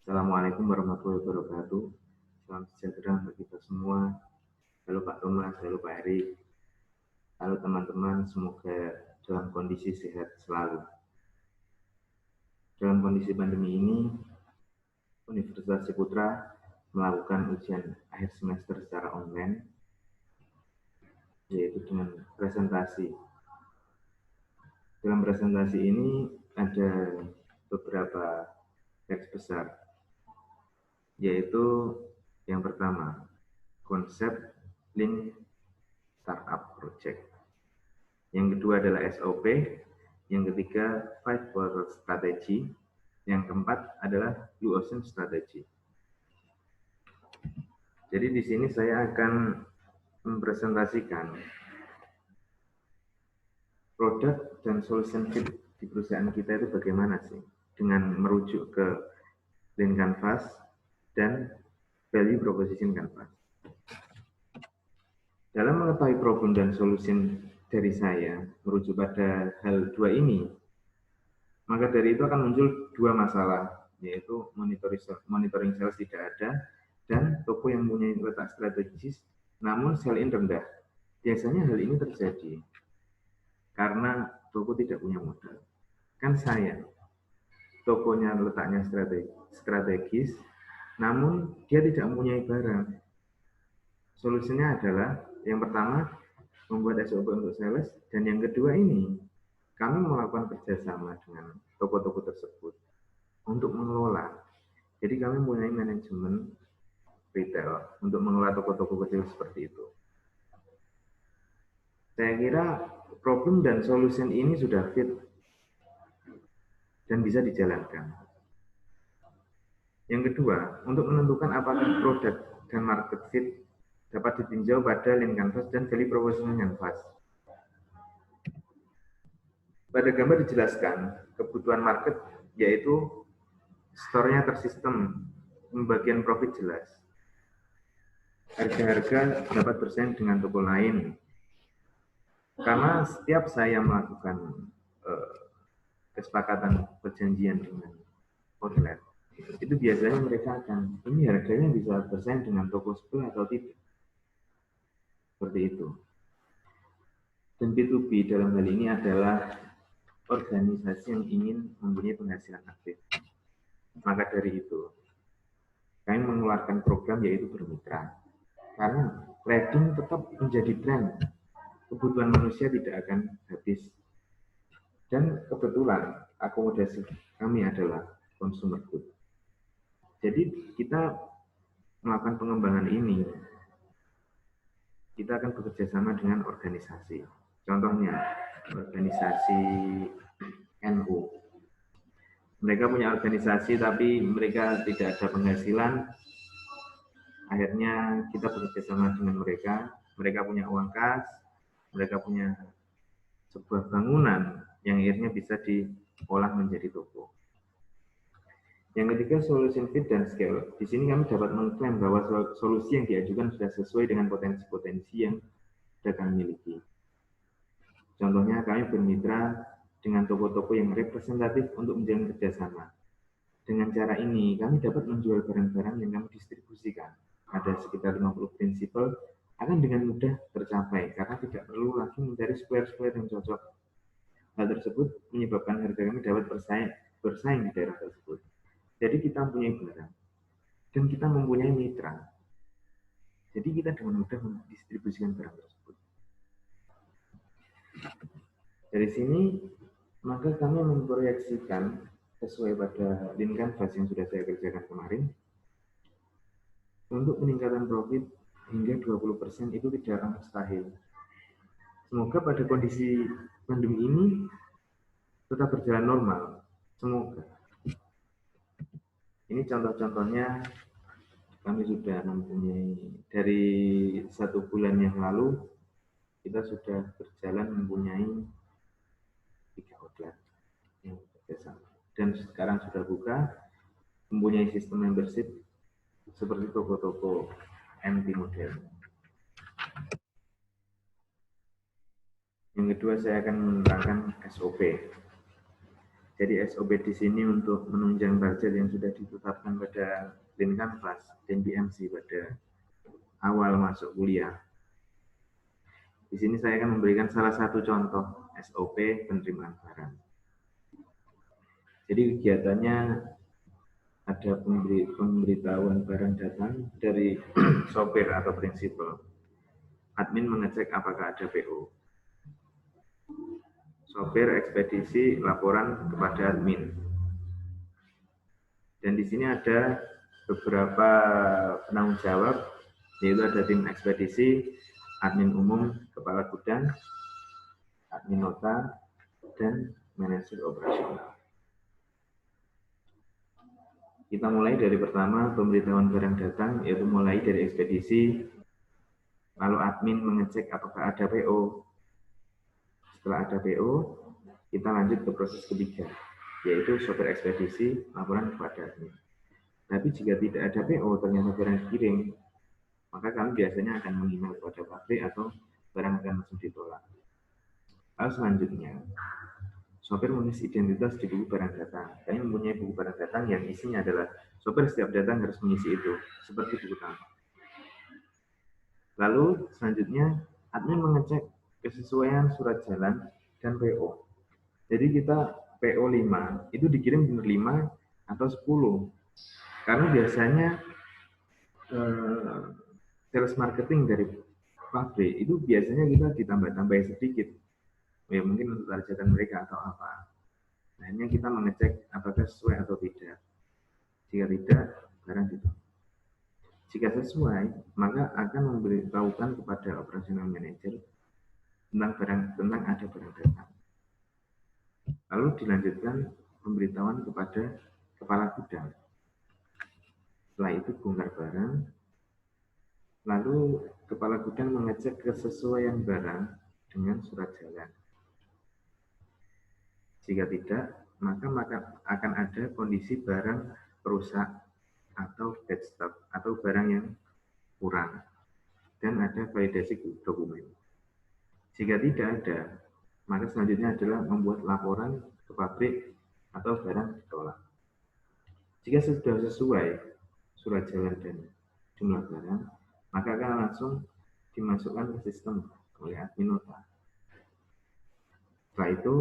Assalamualaikum warahmatullahi wabarakatuh. Salam sejahtera untuk kita semua. Halo Pak Thomas, halo Pak Erik. Halo teman-teman, semoga dalam kondisi sehat selalu. Dalam kondisi pandemi ini, Universitas Ciputra melakukan ujian akhir semester secara online, yaitu dengan presentasi. Dalam presentasi ini ada beberapa teks besar, yaitu yang pertama, konsep Lean Startup Project. Yang kedua adalah SOP, yang ketiga 5 Strategy, yang keempat adalah Blue Ocean Strategy. Jadi di sini saya akan mempresentasikan produk dan solution fit di perusahaan kita itu bagaimana sih, dengan merujuk ke Lean Canvas dan Value Proposition Canvas. Dalam mengetahui problem dan solution dari saya merujuk pada hal dua ini, maka dari itu akan muncul dua masalah, yaitu monitoring sales tidak ada dan toko yang punya letak strategis namun sell-in rendah. Biasanya hal ini terjadi karena toko tidak punya modal. Kan saya, tokonya letaknya strategis namun dia tidak mempunyai barang. Solusinya adalah yang pertama membuat SOP untuk sales, dan yang kedua ini kami melakukan kerjasama dengan toko-toko tersebut untuk mengelola. Jadi kami mempunyai manajemen retail untuk mengelola toko-toko kecil seperti itu. Saya kira problem dan solution ini sudah fit dan bisa dijalankan. Yang kedua, untuk menentukan apakah produk dan market fit dapat ditinjau pada Lean Canvas dan Value Proposition Canvas. Pada gambar dijelaskan kebutuhan market, yaitu store-nya tersistem, pembagian profit jelas. Harga-harga dapat bersaing dengan toko lain. Karena setiap saya melakukan kesepakatan perjanjian dengan outlet, itu biasanya mereka akan, ini harganya bisa bersaing dengan toko sebelah atau tidak. Seperti itu. Dan B2B dalam hal ini adalah organisasi yang ingin mempunyai penghasilan aktif. Maka dari itu, kami mengeluarkan program yaitu bermitra. Karena trading tetap menjadi tren. Kebutuhan manusia tidak akan habis. Dan kebetulan akomodasi kami adalah consumer good. Jadi kita melakukan pengembangan ini, kita akan bekerja sama dengan organisasi. Contohnya, organisasi NU. Mereka punya organisasi tapi mereka tidak ada penghasilan. Akhirnya kita bekerja sama dengan mereka. Mereka punya uang kas, mereka punya sebuah bangunan yang akhirnya bisa diolah menjadi toko. Yang ketiga, solution fit dan scale. Di sini kami dapat mengklaim bahwa solusi yang diajukan sudah sesuai dengan potensi-potensi yang sudah kami miliki. Contohnya, kami bermitra dengan toko-toko yang representatif untuk menjalin kerjasama. Dengan cara ini, kami dapat menjual barang-barang yang kami distribusikan. Ada sekitar 50 prinsipal, akan dengan mudah tercapai, karena tidak perlu lagi mencari supplier-supplier yang cocok. Hal tersebut menyebabkan harga kami dapat bersaing di daerah tersebut. Jadi kita mempunyai barang, dan kita mempunyai mitra. Jadi kita dengan mudah mendistribusikan barang tersebut. Dari sini, maka kami memproyeksikan sesuai pada Lean Canvas yang sudah saya kerjakan kemarin, untuk peningkatan profit hingga 20% itu tidak mustahil. Semoga pada kondisi pandemi ini tetap berjalan normal. Semoga. Ini contoh-contohnya kami sudah mempunyai dari 1 bulan yang lalu kita sudah berjalan mempunyai 3 outlet yang bekerjasama. Dan sekarang sudah buka, mempunyai sistem membership seperti toko-toko MT model. Yang kedua, saya akan menerangkan SOP. Jadi SOP di sini untuk menunjang target yang sudah ditetapkan pada Clean Canvas dan BMC pada awal masuk kuliah. Di sini saya akan memberikan salah satu contoh SOP penerimaan barang. Jadi kegiatannya ada pemberitahuan barang datang dari sopir atau prinsipal. Admin mengecek apakah ada PO. Sopir ekspedisi laporan kepada admin. Dan di sini ada beberapa penanggung jawab, yaitu ada tim ekspedisi, admin umum, kepala gudang, admin nota, dan manajer operasional. Kita mulai dari pertama, pemberitahuan barang datang, yaitu mulai dari ekspedisi, lalu admin mengecek apakah ada PO. Setelah ada PO, kita lanjut ke proses ketiga, yaitu sopir ekspedisi laporan kepada admin. Tapi jika tidak ada PO, ternyata barang dikirim, maka kami biasanya akan mengirim kepada pabrik atau barang akan langsung ditolak. Lalu selanjutnya, sopir menulis identitas di buku barang datang. Kami mempunyai buku barang datang yang isinya adalah sopir setiap datang harus mengisi itu, seperti buku tamu. Lalu selanjutnya, admin mengecek kesesuaian surat jalan dan PO. Jadi kita PO 5, itu dikirim benar 5 atau 10. Karena biasanya sales marketing dari pabrik itu biasanya kita ditambah-tambahin sedikit. Ya mungkin untuk targetan mereka atau apa. Akhirnya kita mengecek apakah sesuai atau tidak. Jika tidak, barang itu. Jika sesuai, maka akan memberitahukan kepada operational manager tentang ada barang datang. Lalu dilanjutkan pemberitahuan kepada kepala gudang. Setelah itu bongkar barang, lalu kepala gudang mengecek kesesuaian barang dengan surat jalan. Jika tidak, maka akan ada kondisi barang rusak atau dead stock atau barang yang kurang dan ada validasi dokumen. Jika tidak ada, maka selanjutnya adalah membuat laporan ke pabrik atau barang ditolak. Jika sudah sesuai surat jalan dan jumlah barang, maka akan langsung dimasukkan ke sistem oleh admin nota. Setelah itu,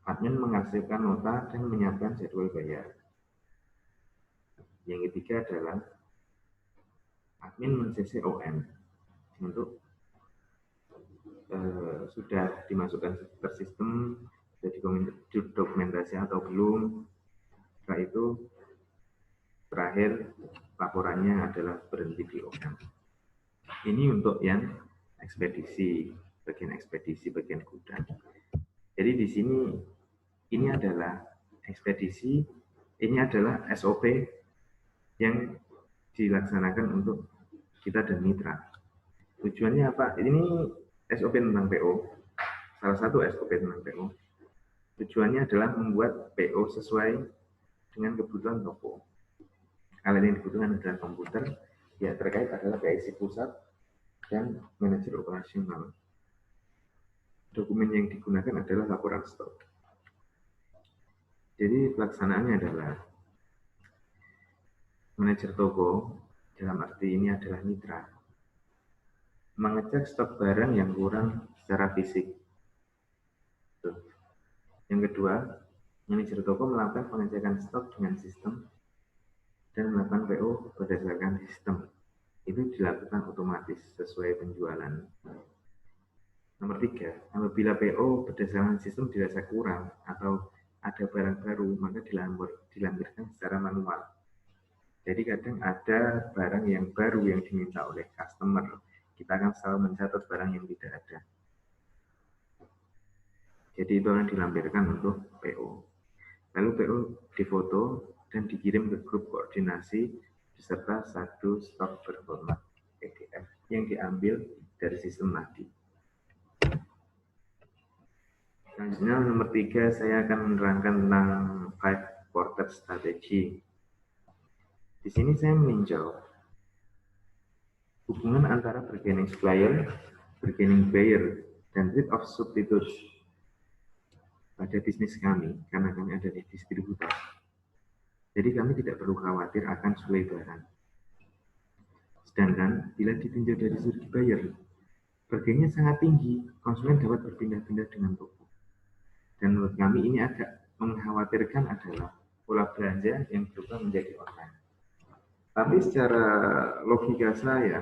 admin menghasilkan nota dan menyiapkan jadwal bayar. Yang ketiga adalah admin men-CC OM untuk sudah dimasukkan ke sistem, sudah dokumentasi atau belum. Setelah itu, terakhir laporannya adalah berhenti di OM. Ini untuk yang ekspedisi, bagian gudang. Jadi di sini ini adalah ekspedisi, ini adalah SOP yang dilaksanakan untuk kita dan mitra. Tujuannya apa? Ini SOP tentang PO, salah satu SOP tentang PO. Tujuannya adalah membuat PO sesuai dengan kebutuhan toko. Alat yang dibutuhkan adalah komputer, yang terkait adalah PIC pusat dan manajer operasional. Dokumen yang digunakan adalah laporan stok. Jadi pelaksanaannya adalah manajer toko, dalam arti ini adalah mitra, mengecek stok barang yang kurang secara fisik. Yang kedua, manajer toko melakukan pengecekan stok dengan sistem dan melakukan PO berdasarkan sistem. Itu dilakukan otomatis sesuai penjualan. Nomor 3, apabila PO berdasarkan sistem dirasa kurang atau ada barang baru, maka dilampirkan secara manual. Jadi kadang ada barang yang baru yang diminta oleh customer, kita akan selalu mencatat barang yang tidak ada. Jadi itu akan dilampirkan untuk PO. Lalu PO difoto dan dikirim ke grup koordinasi beserta satu stok berformat PDF yang diambil dari sistem tadi. Selanjutnya nomor 3, saya akan menerangkan tentang 5 quarter strategy. Di sini saya meninjau hubungan antara bargaining supplier, bargaining buyer, dan rate of substitute. pada bisnis kami karena kami ada di distributor. Jadi kami tidak perlu khawatir akan suplai barang. Sedangkan bila ditinjau dari segi buyer, harganya sangat tinggi, konsumen dapat berpindah-pindah dengan toko. Dan menurut kami ini agak mengkhawatirkan adalah pola belanja yang berubah menjadi online. Tapi secara logika saya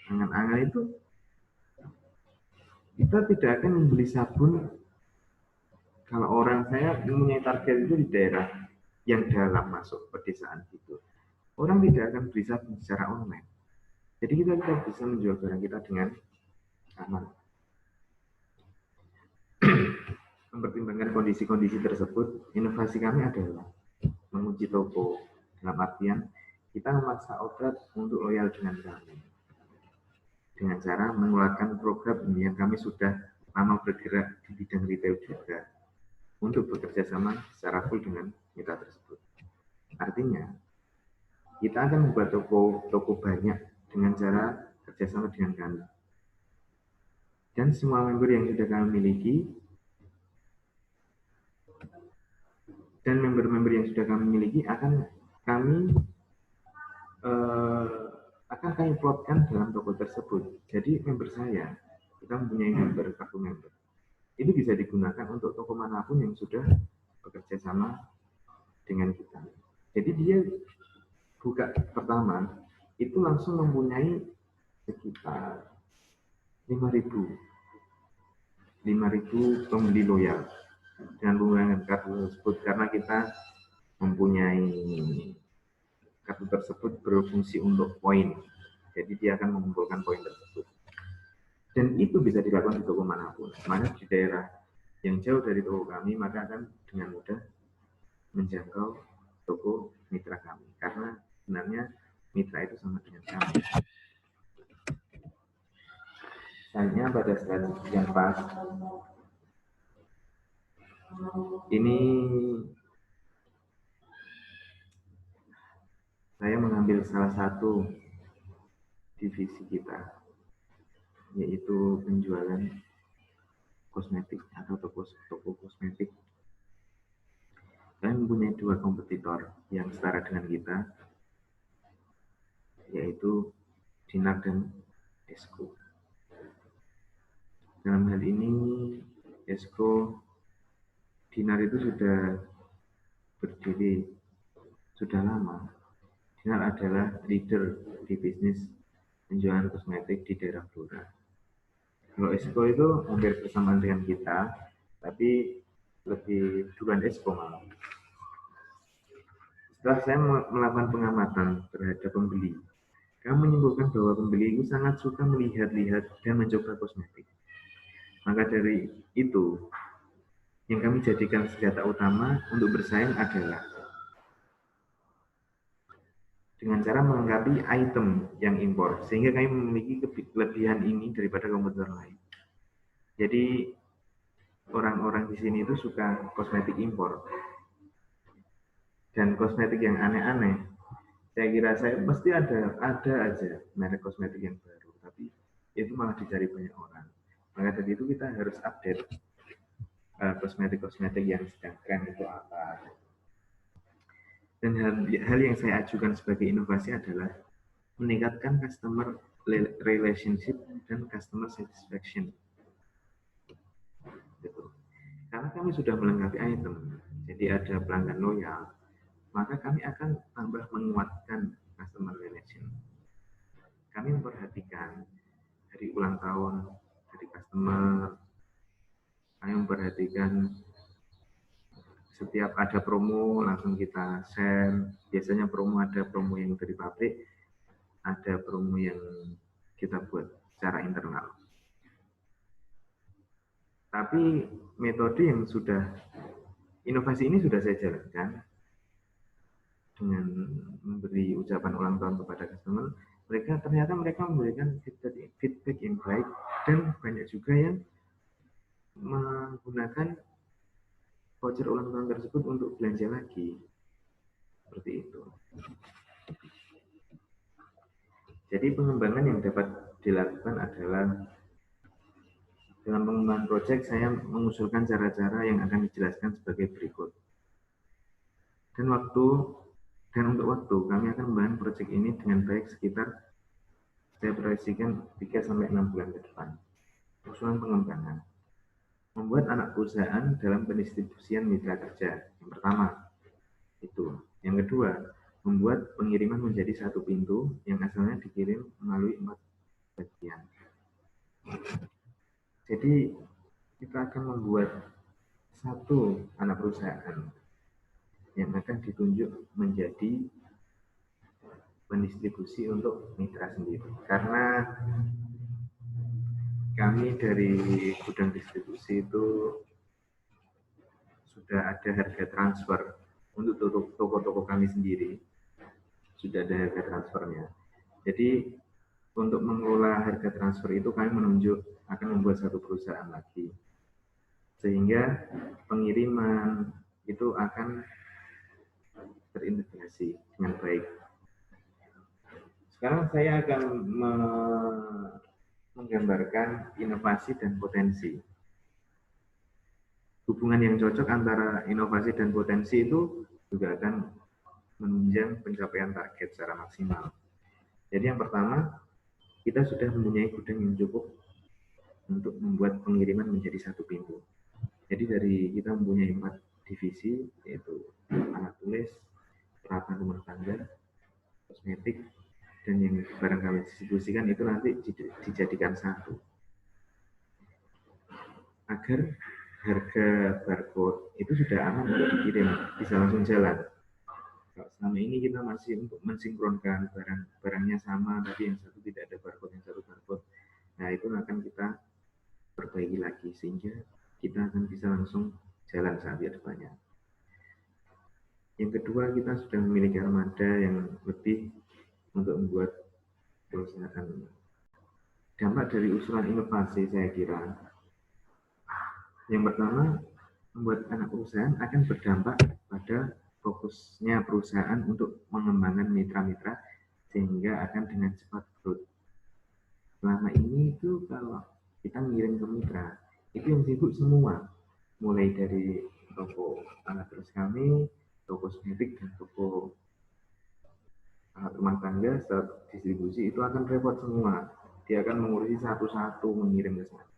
angan-angan itu kita tidak akan membeli sabun kalau orang saya mempunyai target itu di daerah yang dalam masuk pedesaan gitu. Orang tidak akan beli sabun secara online. Jadi kita bisa menjual barang kita dengan aman. Mempertimbangkan kondisi-kondisi tersebut, inovasi kami adalah mengunci toko dalam artian kita memaksa outlet untuk loyal dengan kami dengan cara mengeluarkan program yang kami sudah lama bergerak di bidang retail juga untuk bekerja sama secara full dengan mitra tersebut. Artinya, kita akan membuat toko banyak dengan cara kerjasama dengan kami. Dan semua member yang sudah kami miliki dan member-member yang sudah kami miliki akan kami plotkan dalam toko tersebut. Jadi member saya, kita mempunyai member, kartu member. Itu bisa digunakan untuk toko manapun yang sudah bekerja sama dengan kita. Jadi dia buka pertama, itu langsung mempunyai sekitar 5.000 pembeli loyal dengan menggunakan kartu tersebut karena kita mempunyai kartu tersebut berfungsi untuk poin. Jadi dia akan mengumpulkan poin tersebut. Dan itu bisa dilakukan di toko manapun. Maka di daerah yang jauh dari toko kami, maka akan dengan mudah menjangkau toko mitra kami. Karena sebenarnya mitra itu sama dengan kami. Hanya pada strategi yang pas, ini saya mengambil salah satu divisi kita, yaitu penjualan kosmetik atau toko kosmetik. Kami mempunyai 2 kompetitor yang setara dengan kita, yaitu Dinar dan Esko. Dalam hal ini, Esko, Dinar itu sudah berdiri sudah lama. Dinar adalah leader di bisnis penjualan kosmetik di daerah Blora. Kalau Esko itu hampir bersamaan dengan kita, tapi lebih duluan Esko malah. Setelah saya melakukan pengamatan terhadap pembeli, kami menyimpulkan bahwa pembeli itu sangat suka melihat-lihat dan mencoba kosmetik. Maka dari itu, yang kami jadikan senjata utama untuk bersaing adalah dengan cara melengkapi item yang impor, sehingga kami memiliki kelebihan ini daripada kompetitor lain. Jadi orang-orang di sini itu suka kosmetik impor dan kosmetik yang aneh-aneh. Saya kira saya pasti ada aja merek kosmetik yang baru, tapi itu malah dicari banyak orang. Maka dari itu kita harus update kosmetik-kosmetik yang sedang tren itu apa. Dan hal yang saya ajukan sebagai inovasi adalah meningkatkan customer relationship dan customer satisfaction. Gitu. Karena kami sudah melengkapi item, jadi ada pelanggan loyal, maka kami akan tambah menguatkan customer relation. Kami memperhatikan hari ulang tahun dari customer, kami memperhatikan setiap ada promo langsung kita share. Biasanya ada promo yang dari pabrik, ada promo yang kita buat secara internal. Tapi metode yang inovasi ini sudah saya jalankan dengan memberi ucapan ulang tahun kepada customer. Ternyata mereka memberikan feedback yang baik dan banyak juga yang menggunakan voucher ulang tahun tersebut untuk belanja lagi. Seperti itu. Jadi pengembangan yang dapat dilakukan adalah Dalam pengembangan proyek, saya mengusulkan cara-cara yang akan dijelaskan sebagai berikut. Dan untuk waktu, kami akan membangun proyek ini dengan baik sekitar saya proyeksikan 3-6 bulan ke depan. Usulan pengembangan. Membuat anak perusahaan dalam pendistribusian mitra kerja. Yang pertama, itu. Yang kedua, membuat pengiriman menjadi satu pintu yang asalnya dikirim melalui 4 bagian. Jadi, kita akan membuat satu anak perusahaan yang akan ditunjuk menjadi pendistribusi untuk mitra sendiri. Karena kami dari gudang distribusi itu sudah ada harga transfer untuk toko-toko kami sendiri. Sudah ada harga transfernya. Jadi untuk mengelola harga transfer itu kami menunjuk akan membuat satu perusahaan lagi. Sehingga pengiriman itu akan terintegrasi dengan baik. Sekarang saya akan menggambarkan inovasi dan potensi. Hubungan yang cocok antara inovasi dan potensi itu juga akan menunjang pencapaian target secara maksimal. Jadi yang pertama, kita sudah mempunyai gudang yang cukup untuk membuat pengiriman menjadi satu pintu. Jadi dari kita mempunyai 4 divisi, yaitu alat tulis, peralatan rumah tangga, kosmetik, dan yang barang kami distribusikan itu nanti dijadikan satu. Agar harga barcode itu sudah aman untuk dikirim, bisa langsung jalan. Kalau selama ini kita masih untuk mensinkronkan barangnya sama, tapi yang satu tidak ada barcode, yang satu barcode. Nah, itu akan kita perbaiki lagi sehingga kita akan bisa langsung jalan saat di depannya. Yang kedua, kita sudah memiliki armada yang lebih untuk membuat perusahaan. Dampak dari usulan inovasi saya kira yang pertama, membuat anak perusahaan akan berdampak pada fokusnya perusahaan untuk mengembangkan mitra-mitra sehingga akan dengan cepat growth. Selama ini itu kalau kita ngirim ke mitra, itu yang sibuk semua. Mulai dari toko alat tulis kami, toko kosmetik, dan toko alat rumah tangga, setelah distribusi itu akan repot semua. Dia akan mengurusi satu-satu mengirim ke sana.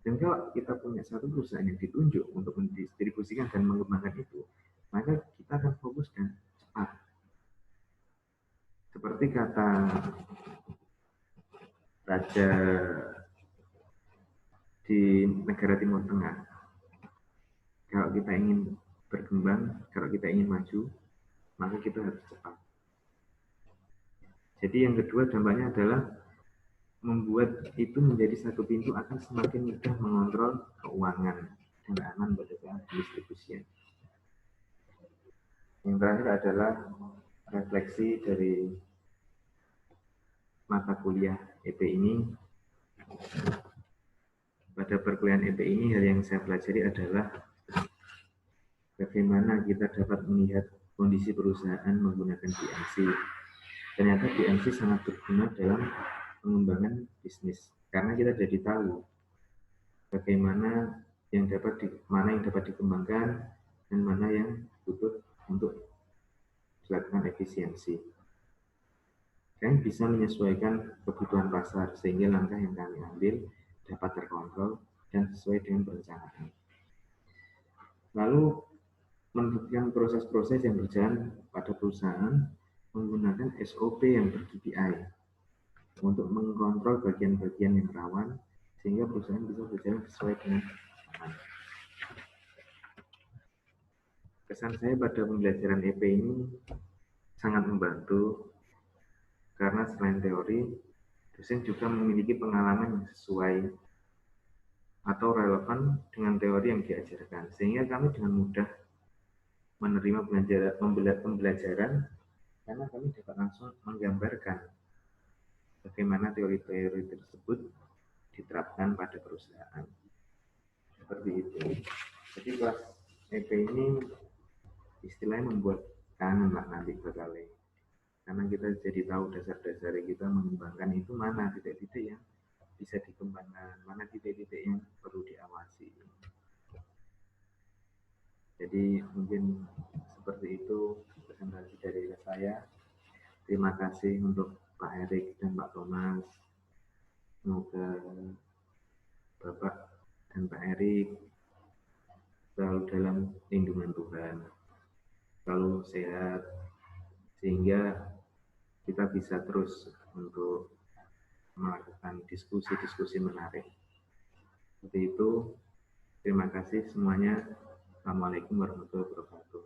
Dan kalau kita punya satu perusahaan yang ditunjuk untuk mendistribusikan dan mengembangkan itu, maka kita akan fokus dan cepat. Seperti kata raja di negara Timur Tengah, kalau kita ingin berkembang, kalau kita ingin maju, maka kita harus cepat. Jadi yang kedua dampaknya adalah membuat itu menjadi satu pintu akan semakin mudah mengontrol keuangan dan aman pada saat distribusian. Yang terakhir adalah refleksi dari mata kuliah EP ini. Pada perkuliahan EP ini, hal yang saya pelajari adalah bagaimana kita dapat melihat kondisi perusahaan menggunakan BMC. Ternyata BMC sangat berguna dalam pengembangan bisnis karena kita jadi tahu bagaimana mana yang dapat dikembangkan dan mana yang butuh untuk dilakukan efisiensi. Kami bisa menyesuaikan kebutuhan pasar sehingga langkah yang kami ambil dapat terkontrol dan sesuai dengan perencanaan. Lalu menerapkan proses-proses yang berjalan pada perusahaan menggunakan SOP yang ber-KPI untuk mengontrol bagian-bagian yang rawan sehingga perusahaan bisa berjalan sesuai dengan aman. Kesan saya pada pembelajaran EP ini sangat membantu karena selain teori, dosen juga memiliki pengalaman yang sesuai atau relevan dengan teori yang diajarkan, sehingga kami dengan mudah menerima pembelajaran karena kami dapat langsung menggambarkan bagaimana teori-teori tersebut diterapkan pada perusahaan. Seperti itu. Jadi kelas EP ini istilahnya membuat kangen lah nanti bakal. Karena kita jadi tahu dasar-dasar kita mengembangkan itu mana titik-titik yang bisa dikembangkan, mana titik-titik yang perlu diawasi. Jadi mungkin seperti itu presentasi dari saya. Terima kasih untuk Pak Erik dan Pak Thomas. Semoga Bapak dan Pak Erik selalu dalam lindungan Tuhan, selalu sehat, sehingga kita bisa terus untuk melakukan diskusi-diskusi menarik. Seperti itu. Terima kasih semuanya. Assalamualaikum warahmatullahi wabarakatuh.